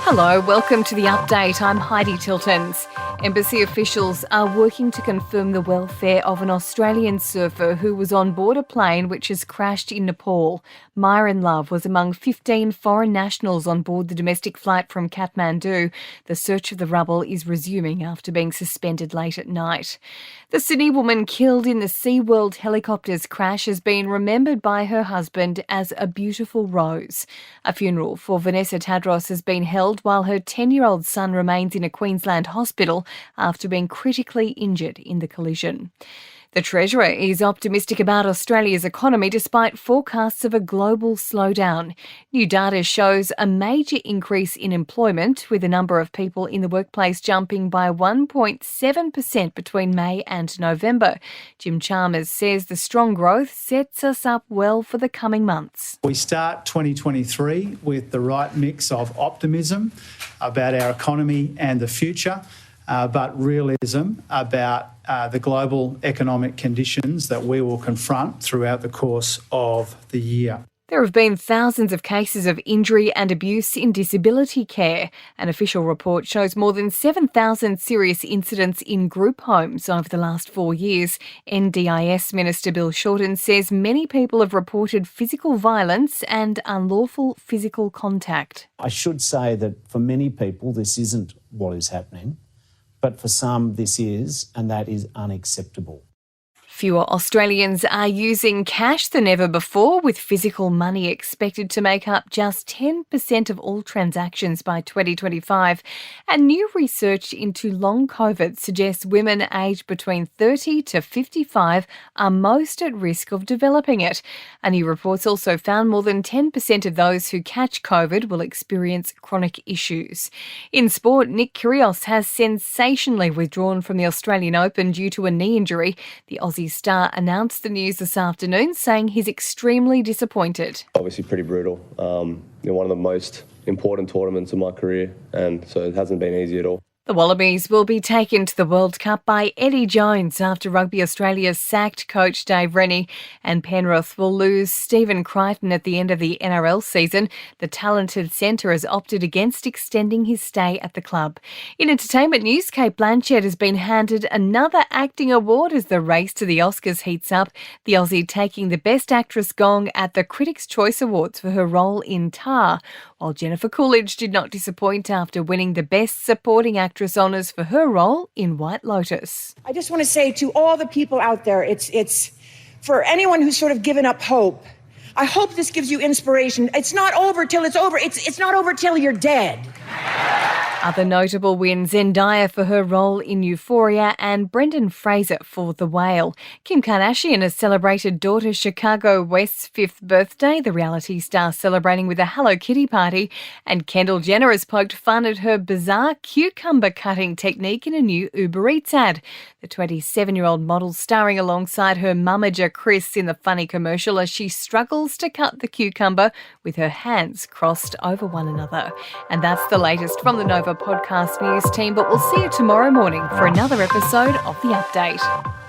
Hello, welcome to the update. I'm Heidi Tiltons. Embassy officials are working to confirm the welfare of an Australian surfer who was on board a plane which has crashed in Nepal. Myron Love was among 15 foreign nationals on board the domestic flight from Kathmandu. The search of the rubble is resuming after being suspended late at night. The Sydney woman killed in the SeaWorld helicopter's crash has been remembered by her husband as a beautiful rose. A funeral for Vanessa Tadros has been held while her 10-year-old son remains in a Queensland hospital after being critically injured in the collision. The Treasurer is optimistic about Australia's economy despite forecasts of a global slowdown. New data shows a major increase in employment, with the number of people in the workplace jumping by 1.7% between May and November. Jim Chalmers says the strong growth sets us up well for the coming months. We start 2023 with the right mix of optimism about our economy and the future, but realism about the global economic conditions that we will confront throughout the course of the year. There have been thousands of cases of injury and abuse in disability care. An official report shows more than 7,000 serious incidents in group homes over the last 4 years. NDIS Minister Bill Shorten says many people have reported physical violence and unlawful physical contact. I should say that for many people this isn't what is happening, but for some this is, and that is unacceptable. Fewer Australians are using cash than ever before, with physical money expected to make up just 10% of all transactions by 2025. And new research into long COVID suggests women aged between 30 to 55 are most at risk of developing it. A new report's also found more than 10% of those who catch COVID will experience chronic issues. In sport, Nick Kyrgios has sensationally withdrawn from the Australian Open due to a knee injury. The Aussie star announced the news this afternoon, saying he's extremely disappointed. Obviously pretty brutal. One of the most important tournaments of my career, and so it hasn't been easy at all. The Wallabies will be taken to the World Cup by Eddie Jones after Rugby Australia sacked coach Dave Rennie, and Penrith will lose Stephen Crichton at the end of the NRL season. The talented centre has opted against extending his stay at the club. In entertainment news, Cate Blanchett has been handed another acting award as the race to the Oscars heats up, the Aussie taking the Best Actress gong at the Critics' Choice Awards for her role in Tar, while Jennifer Coolidge did not disappoint after winning the Best Supporting Actress honours for her role in White Lotus. I just want to say to all the people out there, it's for anyone who's sort of given up hope, I hope this gives you inspiration. It's not over till it's over. It's not over till you're dead. Other notable wins: Zendaya for her role in Euphoria and Brendan Fraser for The Whale. Kim Kardashian has celebrated daughter Chicago West's 5th birthday, the reality star celebrating with a Hello Kitty party. And Kendall Jenner has poked fun at her bizarre cucumber cutting technique in a new Uber Eats ad. The 27-year-old model starring alongside her mummager Chris in the funny commercial as she struggles to cut the cucumber with her hands crossed over one another. And that's the latest from the Nova Podcast News team, but we'll see you tomorrow morning for another episode of The Update.